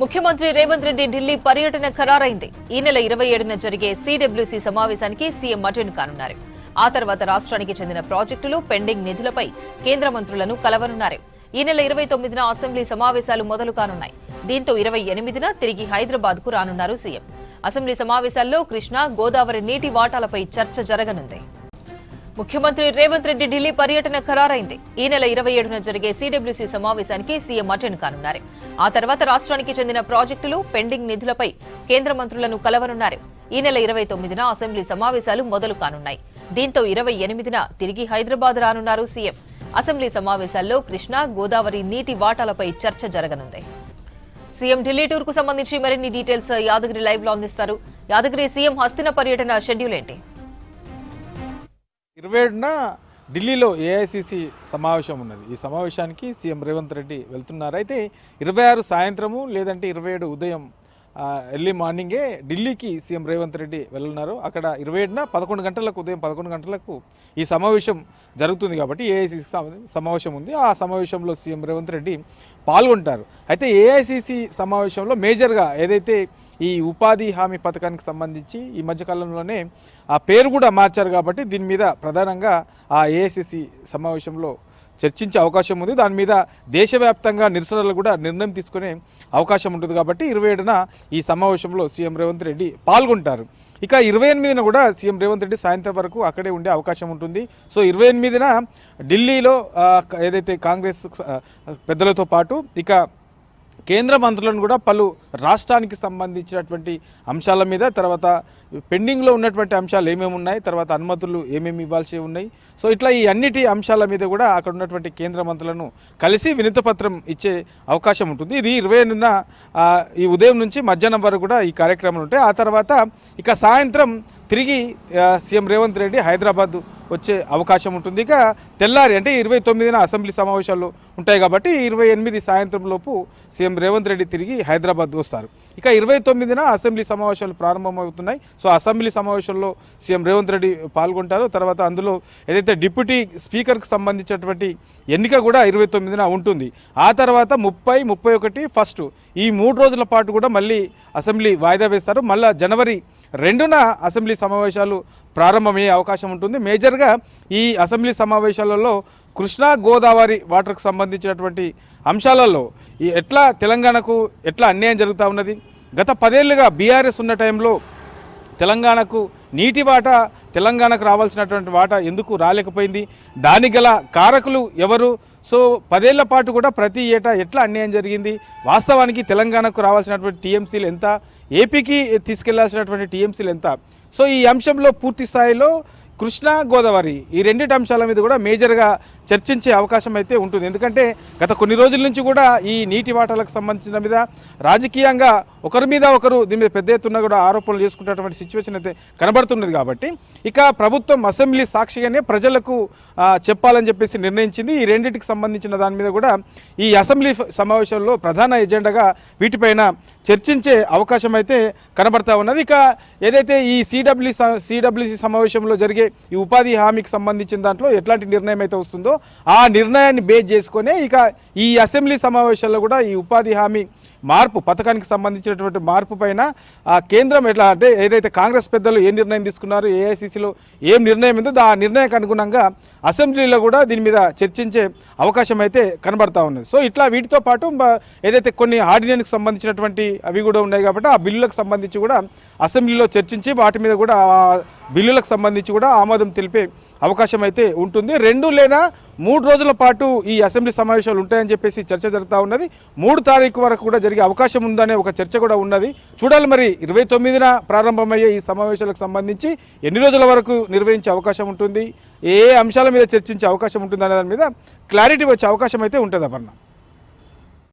ముఖ్యమంత్రి రేవంత్ రెడ్డి ఢిల్లీ పర్యటన ఖరారైంది. ఈ నెల 27న జరిగే సిడబ్ల్యూసీ సమావేశానికి సీఎం అటెండ్ కానున్నారు. ఆ తర్వాత రాష్ట్రానికి చెందిన ప్రాజెక్టులు, పెండింగ్ నిధులపై కేంద్ర మంత్రులను కలవనున్నారు. ఈ నెల 29న అసెంబ్లీ సమావేశాలు మొదలు కానున్నాయి. దీంతో 28న తిరిగి హైదరాబాద్ కు రానున్నారు సీఎం. అసెంబ్లీ సమావేశాల్లో కృష్ణా, గోదావరి నీటి వాటాలపై చర్చ జరగనుంది. ముఖ్యమంత్రి రేవంత్ రెడ్డి ఢిల్లీ పర్యటన ఖరారైంది. ఈ నెల 27న జరిగే సిడబ్ల్యూసీ సమావేశానికి సీఎం అటెండ్ కానున్నారు. ఆ తర్వాత రాష్ట్రానికి చెందిన ప్రాజెక్టులు, పెండింగ్ నిధులపై కేంద్ర మంత్రులను కలవనున్నారు. ఈ నెల 29న అసెంబ్లీ సమావేశాలు మొదలు కానున్నాయి. దీంతో 28న తిరిగి హైదరాబాద్ రానున్నారు సీఎం. అసెంబ్లీ సమావేశాల్లో కృష్ణా, గోదావరి నీటి వాటాలపై చర్చ జరగనుంది. సీఎం ఢిల్లీ టూర్ కు సంబంధించి మరిన్ని డీటెయిల్స్ యాదగిరి లైవ్ లో అందిస్తారు. యాదగిరి, సీఎం హస్తిన పర్యటన షెడ్యూల్ ఏంటి? 27న ఢిల్లీలో ఏఐసిసి సమావేశం ఉన్నది. ఈ సమావేశానికి సీఎం రేవంత్ రెడ్డి వెళ్తున్నారు. అయితే 26 సాయంత్రము లేదంటే 27 ఉదయం ఎర్లీ మార్నింగే ఢిల్లీకి సీఎం రేవంత్ రెడ్డి వెళ్ళున్నారు. అక్కడ 27న 11 గంటలకు ఉదయం 11 గంటలకు ఈ సమావేశం జరుగుతుంది కాబట్టి ఏఐసిసి సమావేశం ఉంది. ఆ సమావేశంలో సీఎం రేవంత్ రెడ్డి పాల్గొంటారు. అయితే ఏఐసిసి సమావేశంలో మేజర్గా ఏదైతే ఈ ఉపాధి హామీ పథకానికి సంబంధించి ఈ మధ్యకాలంలోనే ఆ పేరు కూడా మార్చారు కాబట్టి దీని మీద ప్రధానంగా ఆ ఏఐసిసి సమావేశంలో చర్చించే అవకాశం ఉంది. దాని మీద దేశవ్యాప్తంగా నిరసనలు కూడా నిర్ణయం తీసుకునే అవకాశం ఉంటుంది కాబట్టి 27న ఈ సమావేశంలో సీఎం రేవంత్ రెడ్డి పాల్గొంటారు. ఇక 28న కూడా సీఎం రేవంత్ రెడ్డి సాయంత్రం వరకు అక్కడే ఉండే అవకాశం ఉంటుంది. సో 28న ఢిల్లీలో ఏదైతే కాంగ్రెస్ పెద్దలతో పాటు ఇక కేంద్ర మంత్రులను కూడా పలు రాష్ట్రానికి సంబంధించినటువంటి అంశాల మీద, తర్వాత పెండింగ్లో ఉన్నటువంటి అంశాలు ఏమేమి ఉన్నాయి, తర్వాత అనుమతులు ఏమేమి ఇవ్వాల్సి ఉన్నాయి, సో ఇట్లా ఈ అన్నిటి అంశాల మీద కూడా అక్కడ ఉన్నటువంటి కేంద్ర మంత్రులను కలిసి వినతిపత్రం ఇచ్చే అవకాశం ఉంటుంది. ఇది 28న ఈ ఉదయం నుంచి మధ్యాహ్నం వరకు కూడా ఈ కార్యక్రమాలు ఉంటాయి. ఆ తర్వాత ఇక సాయంత్రం తిరిగి సీఎం రేవంత్ రెడ్డి హైదరాబాద్ వచ్చే అవకాశం ఉంటుంది. ఇక తెల్లారి అంటే 29న అసెంబ్లీ సమావేశాలు ఉంటాయి కాబట్టి 28 సాయంత్రం లోపు సీఎం రేవంత్ రెడ్డి తిరిగి హైదరాబాద్ వస్తారు. ఇక 29న అసెంబ్లీ సమావేశాలు ప్రారంభమవుతున్నాయి. సో అసెంబ్లీ సమావేశంలో సీఎం రేవంత్ రెడ్డి పాల్గొంటారు. తర్వాత అందులో ఏదైతే డిప్యూటీ స్పీకర్కి సంబంధించినటువంటి ఎన్నిక కూడా 29న ఉంటుంది. ఆ తర్వాత 30, 31 ఫస్ట్ ఈ 3 రోజుల పాటు కూడా మళ్ళీ అసెంబ్లీ వాయిదా వేస్తారు. మళ్ళీ జనవరి 2న అసెంబ్లీ సమావేశాలు ప్రారంభమయ్యే అవకాశం ఉంటుంది. మేజర్గా ఈ అసెంబ్లీ సమావేశాలలో కృష్ణా, గోదావరి వాటర్కు సంబంధించినటువంటి అంశాలలో ఎట్లా తెలంగాణకు ఎట్లా అన్యాయం జరుగుతూ ఉన్నది, గత 10 ఏళ్ళుగా బీఆర్ఎస్ ఉన్న టైంలో తెలంగాణకు నీటి వాటా, తెలంగాణకు రావాల్సినటువంటి వాటా ఎందుకు రాలేకపోయింది, దానికి గల కారకులు ఎవరు, సో 10 ఏళ్ల పాటు కూడా ప్రతి ఏటా ఎట్లా అన్యాయం జరిగింది, వాస్తవానికి తెలంగాణకు రావాల్సినటువంటి టీఎంసీలు ఎంత, ఏపీకి తీసుకెళ్లాల్సినటువంటి టీఎంసీలు ఎంత, సో ఈ అంశంలో పూర్తి స్థాయిలో కృష్ణా, గోదావరి ఈ రెండింటి అంశాల మీద కూడా మేజర్గా చర్చించే అవకాశం అయితే ఉంటుంది. ఎందుకంటే గత కొన్ని రోజుల నుంచి కూడా ఈ నీటి వాటాలకు సంబంధించిన మీద రాజకీయంగా ఒకరి మీద ఒకరు దీని మీద పెద్ద ఎత్తున కూడా ఆరోపణలు చేసుకునేటువంటి సిచ్యువేషన్ అయితే కనబడుతున్నది. కాబట్టి ఇక ప్రభుత్వం అసెంబ్లీ సాక్షిగానే ప్రజలకు చెప్పాలని చెప్పేసి నిర్ణయించింది. ఈ రెండింటికి సంబంధించిన దాని మీద కూడా ఈ అసెంబ్లీ సమావేశంలో ప్రధాన ఎజెండాగా వీటిపైన చర్చించే అవకాశం అయితే కనబడతా ఉన్నది. ఇక ఏదైతే ఈ సిడబ్ల్యూసీ సమావేశంలో జరిగే ఈ ఉపాధి హామీకి సంబంధించిన దాంట్లో ఎట్లాంటి నిర్ణయం అయితే వస్తుందో ఆ నిర్ణయాన్ని బేస్ చేసుకునే ఇక ఈ అసెంబ్లీ సమావేశాల్లో కూడా ఈ ఉపాధి హామీ మార్పు పథకానికి సంబంధించినటువంటి మార్పు పైన కేంద్రం ఎట్లా అంటే ఏదైతే కాంగ్రెస్ పెద్దలు ఏ నిర్ణయం తీసుకున్నారు, ఏఐసిసిలో ఏం నిర్ణయం ఉందో ఆ నిర్ణయానికి అనుగుణంగా అసెంబ్లీలో కూడా దీని మీద చర్చించే అవకాశం అయితే కనబడతా ఉన్నది. సో ఇట్లా వీటితో పాటు ఏదైతే కొన్ని ఆర్డినెన్స్కి సంబంధించినటువంటి అవి కూడా ఉన్నాయి కాబట్టి ఆ బిల్లులకు సంబంధించి కూడా అసెంబ్లీలో చర్చించి వాటి మీద కూడా బిల్లులకు సంబంధించి కూడా ఆమోదం తెలిపే అవకాశం అయితే ఉంటుంది. 2 లేదా 3 రోజుల పాటు ఈ అసెంబ్లీ సమావేశాలు ఉంటాయని చెప్పేసి చర్చ జరుగుతూ ఉన్నది. 3 తారీఖు వరకు కూడా జరిగే అవకాశం ఉందనే ఒక చర్చ కూడా ఉన్నది. చూడాలి మరి 29న ప్రారంభమయ్యే ఈ సమావేశాలకు సంబంధించి ఎన్ని రోజుల వరకు నిర్వహించే అవకాశం ఉంటుంది, ఏ అంశాల మీద చర్చించే అవకాశం ఉంటుంది అనే దాని మీద క్లారిటీ వచ్చే అవకాశం అయితే ఉంటుంది. అపర్ణ.